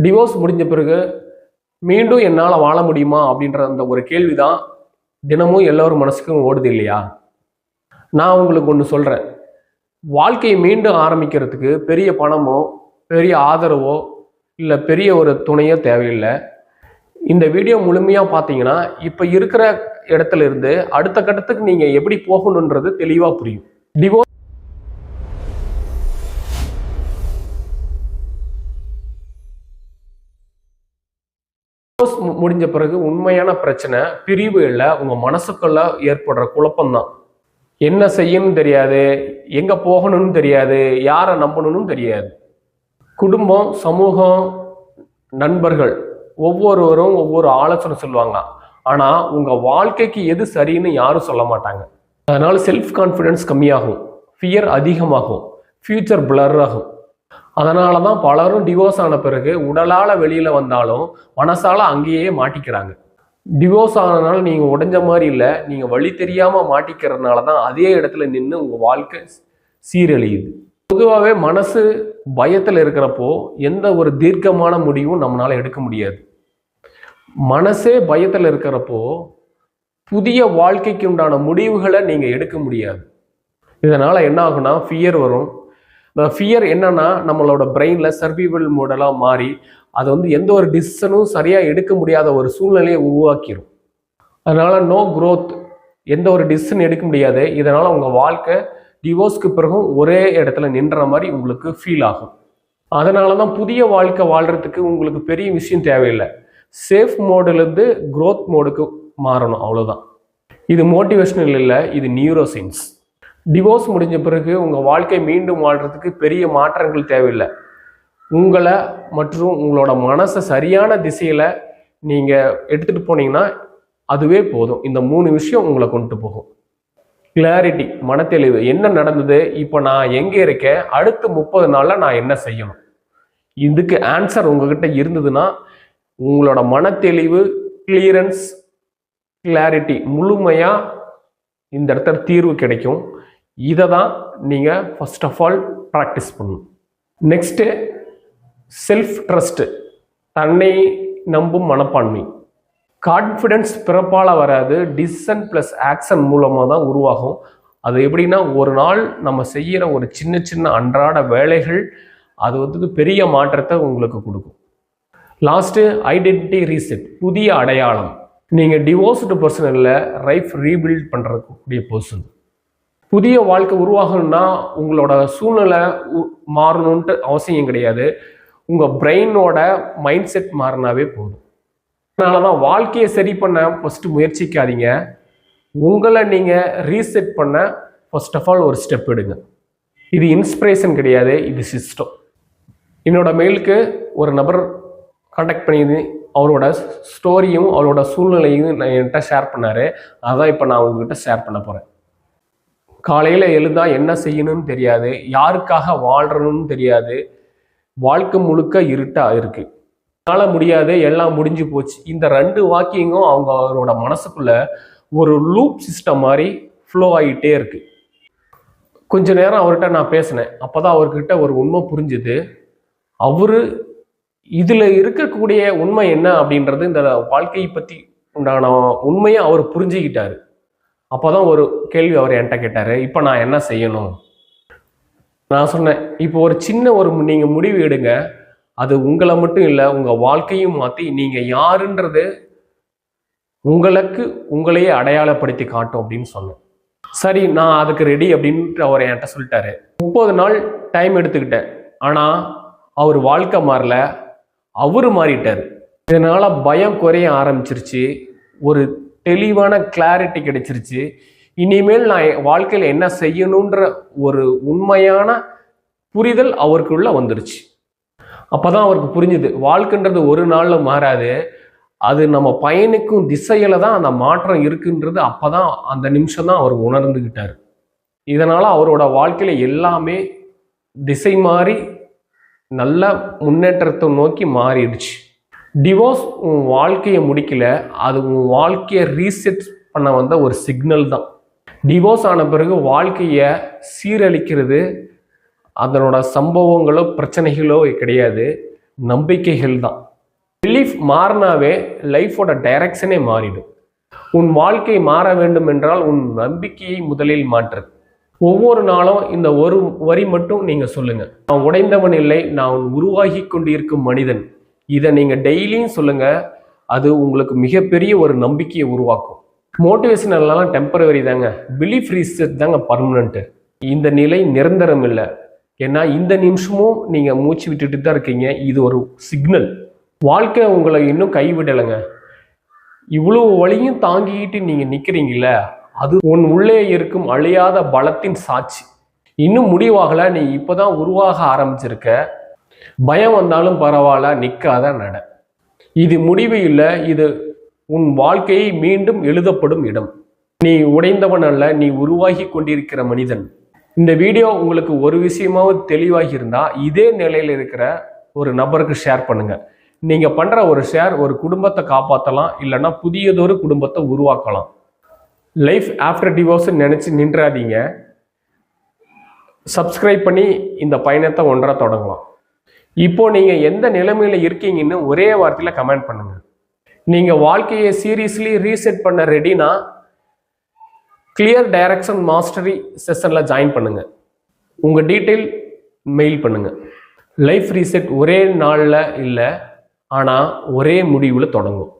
Divorce முடிஞ்ச பிறகு மீண்டும் என்னால் வாழ முடியுமா அப்படின்ற அந்த ஒரு கேள்விதான் தினமும் எல்லோரும் மனசுக்கும் ஓடுது இல்லையா? நான் உங்களுக்கு ஒன்று சொல்கிறேன். வாழ்க்கையை மீண்டும் ஆரம்பிக்கிறதுக்கு பெரிய பணமோ பெரிய ஆதரவோ இல்லை பெரிய ஒரு துணையோ தேவையில்லை. இந்த வீடியோ முழுமையாக பார்த்தீங்கன்னா இப்போ இருக்கிற இடத்துல இருந்து அடுத்த கட்டத்துக்கு நீங்கள் எப்படி போகணுன்றது தெளிவாக புரியும். டிவோர்ஸ் முடிஞ்ச பிறகு உண்மையான பிரச்சனை பிரிவு இல்லை, உங்கள் மனசுக்குள்ள ஏற்படுற குழப்பம்தான். என்ன செய்யணும்னு தெரியாது, எங்கே போகணும்னு தெரியாது, யாரை நம்பணும்னு தெரியாது. குடும்பம், சமூகம், நண்பர்கள் ஒவ்வொருவரும் ஒவ்வொரு ஆலோசனை சொல்லுவாங்க. ஆனால் உங்கள் வாழ்க்கைக்கு எது சரின்னு யாரும் சொல்ல மாட்டாங்க. அதனால் செல்ஃப் கான்ஃபிடென்ஸ் கம்மியாகும், ஃபியர் அதிகமாகும், ஃபியூச்சர் பிளர் ஆகும். அதனால தான் பலரும் டிவோர்ஸ் ஆன பிறகு உடலால் வெளியில் வந்தாலும் மனசால் அங்கேயே மாட்டிக்கிறாங்க. டிவோர்ஸ் ஆனதுனால நீங்கள் உடைஞ்ச மாதிரி இல்லை, நீங்கள் வழி தெரியாமல் மாட்டிக்கிறதுனால தான் அதே இடத்துல நின்று உங்கள் வாழ்க்கை சீரழியுது. பொதுவாகவே மனசு பயத்தில் இருக்கிறப்போ எந்த ஒரு தீர்க்கமான முடிவும் நம்மளால் எடுக்க முடியாது. மனசே பயத்தில் இருக்கிறப்போ புதிய வாழ்க்கைக்கு உண்டான முடிவுகளை நீங்கள் எடுக்க முடியாது. இதனால் என்ன ஆகுனா ஃபியர் வரும். இந்த ஃபியர் என்னன்னா நம்மளோட பிரெயினில் சர்வைவல் மோடலாக மாறி அது எந்த ஒரு டிசிஷனும் சரியாக எடுக்க முடியாத ஒரு சூழ்நிலையை உருவாக்கிடும். அதனால் நோ க்ரோத், எந்த ஒரு டிசிஷன் எடுக்க முடியாது. இதனால் உங்கள் வாழ்க்கை டிவோர்ஸ்க்கு பிறகும் ஒரே இடத்துல நின்ற மாதிரி உங்களுக்கு ஃபீல் ஆகும். அதனால தான் புதிய வாழ்க்கை வாழ்கிறதுக்கு உங்களுக்கு பெரிய விஷயம் தேவையில்லை. சேஃப் மோடுலேருந்து க்ரோத் மோடுக்கு மாறணும், அவ்வளோதான். இது மோட்டிவேஷனல் இல்லை, இது நியூரோ சயின்ஸ். டிவோர்ஸ் முடிஞ்ச பிறகு உங்கள் வாழ்க்கை மீண்டும் வாழ்கிறதுக்கு பெரிய மாற்றங்கள் தேவையில்லை. உங்களை மற்றும் உங்களோட மனசை சரியான திசையில் நீங்கள் எடுத்துகிட்டு போனீங்கன்னா அதுவே போதும். இந்த 3 விஷயம் உங்களை கொண்டு போகும். கிளாரிட்டி, மனத்தெளிவு, என்ன நடந்தது, இப்போ நான் எங்கே இருக்கேன், அடுத்து 30 நாளில் நான் என்ன செய்யணும், இதுக்கு ஆன்சர் உங்ககிட்ட இருந்ததுன்னா உங்களோட மனத்தெளிவு, கிளியரன்ஸ், கிளாரிட்டி முழுமையாக இந்த இடத்துல தீர்வு கிடைக்கும். இதை தான் நீங்கள் ஃபர்ஸ்ட் ஆஃப் ஆல் ப்ராக்டிஸ் பண்ணணும். நெக்ஸ்ட்டு செல்ஃப் ட்ரஸ்ட்டு, தன்னை நம்பும் மனப்பான்மை. கான்ஃபிடென்ஸ் பிறப்பால் வராது, டிசிஷன் ப்ளஸ் ஆக்ஷன் மூலமாக தான் உருவாகும். அது எப்படின்னா ஒரு நாள் நம்ம செய்கிற ஒரு சின்ன சின்ன அன்றாட வேலைகள் அது பெரிய மாற்றத்தை உங்களுக்கு கொடுக்கும். லாஸ்ட்டு ஐடென்டிட்டி ரீசெட், புதிய அடையாளம். நீங்கள் டிவோர்ஸ்டு பர்சன் இல்லை, லைஃப் ரீபில்ட் பண்ணுறக்கூடிய பர்சன். புதிய வாழ்க்கை உருவாகணும்னா உங்களோட சூழ்நிலை மாறணுன்ட்டு அவசியம் கிடையாது. உங்கள் பிரெயினோட மைண்ட் செட் மாறினாவே போதும். அதனால தான் வாழ்க்கையை சரி பண்ண ஃபஸ்ட்டு முயற்சிக்காதீங்க. உங்களை நீங்கள் ரீசெட் பண்ண ஃபர்ஸ்ட் ஆஃப் ஆல் ஒரு ஸ்டெப் எடுங்க. இது இன்ஸ்பிரேஷன் கிடையாது, இது சிஸ்டம். என்னோட மெயிலுக்கு ஒரு நபர் கான்டாக்ட் பண்ணி அவரோட ஸ்டோரியும் அவரோட சூழ்நிலையும் என்கிட்ட ஷேர் பண்ணார். அதான் இப்போ நான் உங்ககிட்ட ஷேர் பண்ண போகிறேன். காலையில் எழுந்தா என்ன செய்யணும்னு தெரியாது, யாருக்காக வாழ்கிறணும்னு தெரியாது, வாழ்க்கை முழுக்க இருட்டாக இருக்குது, என்னால் முடியாது, எல்லாம் முடிஞ்சு போச்சு. இந்த 2 வாக்கியங்களும் அவரோட மனசுக்குள்ள ஒரு லூப் சிஸ்டம் மாதிரி ஃப்ளோ ஆகிட்டே இருக்கு. கொஞ்ச நேரம் அவர்கிட்ட நான் பேசினேன். அப்போ தான் அவர்கிட்ட ஒரு உண்மை புரிஞ்சுது. அவர் இதில் இருக்கக்கூடிய உண்மை என்ன அப்படின்றது, இந்த வாழ்க்கையை பற்றி உண்டான உண்மையை அவர் புரிஞ்சுக்கிட்டாரு. அப்போ தான் ஒரு கேள்வி அவர் என்கிட்ட கேட்டார், இப்போ நான் என்ன செய்யணும்? நான் சொன்னேன், இப்போ ஒரு சின்ன நீங்கள் முடிவு எடுங்க. அது உங்களை மட்டும் இல்லை, உங்கள் வாழ்க்கையும் மாற்றி நீங்கள் யாருன்றது உங்களுக்கு உங்களையே அடையாளப்படுத்தி காட்டும் அப்படின்னு சொன்னேன். சரி, நான் அதுக்கு ரெடி அப்படின்ட்டு அவர் என்கிட்ட சொல்லிட்டாரு. 30 நாள் டைம் எடுத்துக்கிட்டேன். ஆனால் அவர் வாழ்க்கை மாறல, அவரு மாறிட்டார். இதனால் பயம் குறைய ஆரம்பிச்சிருச்சு, ஒரு தெளிவான கிளாரிட்டி கிடைச்சிருச்சு. இனிமேல் நான் வாழ்க்கையில் என்ன செய்யணுன்ற ஒரு உண்மையான புரிதல் அவருக்குள்ள வந்துருச்சு. அப்போ தான் அவருக்கு புரிஞ்சுது, வாழ்க்கைன்றது ஒரு நாளில் மாறாது, அது நம்ம பயணிக்கும் திசையில் தான் அந்த மாற்றம் இருக்குன்றது. அப்போ தான் அந்த நிமிஷம் தான் அவர் உணர்ந்துக்கிட்டார். இதனால் அவரோட வாழ்க்கையில் எல்லாமே திசை மாறி நல்ல முன்னேற்றத்தை நோக்கி மாறிடுச்சு. டிவோர்ஸ் உன் வாழ்க்கையை முடிக்கல, அது உன் வாழ்க்கையை ரீசெட் பண்ண வந்த ஒரு சிக்னல் தான். டிவோர்ஸ் ஆன பிறகு வாழ்க்கையை சீரழிக்கிறது அதனோட சம்பவங்களோ பிரச்சனைகளோ கிடையாது. நம்பிக்கைகள் தான். பிலீஃப் மாறினாவே லைஃபோட டைரக்ஷனே மாறிடும். உன் வாழ்க்கை மாற வேண்டும் என்றால் உன் நம்பிக்கையை முதலில் மாற்று. ஒவ்வொரு நாளும் இந்த ஒரு வரி மட்டும் நீங்க சொல்லுங்க. நான் உடைந்தவன் இல்லை, நான் உருவாகி கொண்டிருக்கும் மனிதன். இதை நீங்க டெய்லியும் சொல்லுங்க. அது உங்களுக்கு மிகப்பெரிய ஒரு நம்பிக்கையை உருவாக்கும். மோட்டிவேஷனல்லாம் டெம்பரவரி தாங்க, பிலீஃப் ரீசெட் தாங்க பர்மனன்ட். இந்த நிலை நிரந்தரம் இல்லை. ஏன்னா இந்த நிமிஷமும் நீங்க மூச்சு விட்டுட்டு தான் இருக்கீங்க. இது ஒரு சிக்னல். வாழ்க்கை உங்களை இன்னும் கைவிடலைங்க. இவ்வளவு வழியும் தாங்கிட்டு நீங்க நிக்கிறீங்கல்ல, அது உன் உள்ளே இருக்கும் அழியாத பலத்தின் சாட்சி. இன்னும் முடிவாகல, நீ இப்பதான் உருவாக ஆரம்பிச்சிருக்க. பயம் வந்தாலும் பரவாயில்ல, நிக்காத நட. இது முடிவு இல்லை, இது உன் வாழ்க்கையை மீண்டும் எழுதப்படும் இடம். நீ உடைந்தவன் அல்ல, நீ உருவாகி கொண்டிருக்கிற மனிதன். இந்த வீடியோ உங்களுக்கு ஒரு விஷயமாவது தெளிவாகி இருந்தா இதே நிலையில் இருக்கிற ஒரு நபருக்கு ஷேர் பண்ணுங்க. நீங்க பண்ற ஒரு ஷேர் ஒரு குடும்பத்தை காப்பாற்றலாம், இல்லைன்னா புதியதொரு குடும்பத்தை உருவாக்கலாம். லைஃப் ஆஃப்டர் டிவோர்ஸ் நினைச்சு நின்றாதீங்க. சப்ஸ்கிரைப் பண்ணி இந்த பயணத்தை ஒன்றா தொடங்கலாம். இப்போ நீங்க எந்த நிலைமையில இருக்கீங்கன்னு ஒரே வார்த்தையில கமெண்ட் பண்ணுங்க. நீங்க வாழ்க்கையை சீரியஸ்லி ரீசெட் பண்ண ரெடினா கிளியர் டைரக்ஷன் மாஸ்டரி செஷன்ல ஜாயின் பண்ணுங்க. உங்க டீட்டெயில் மெயில் பண்ணுங்க. லைஃப் ரீசெட் ஒரே நாள்ல இல்லை, ஆனா ஒரே முடிவுல தொடங்கும்.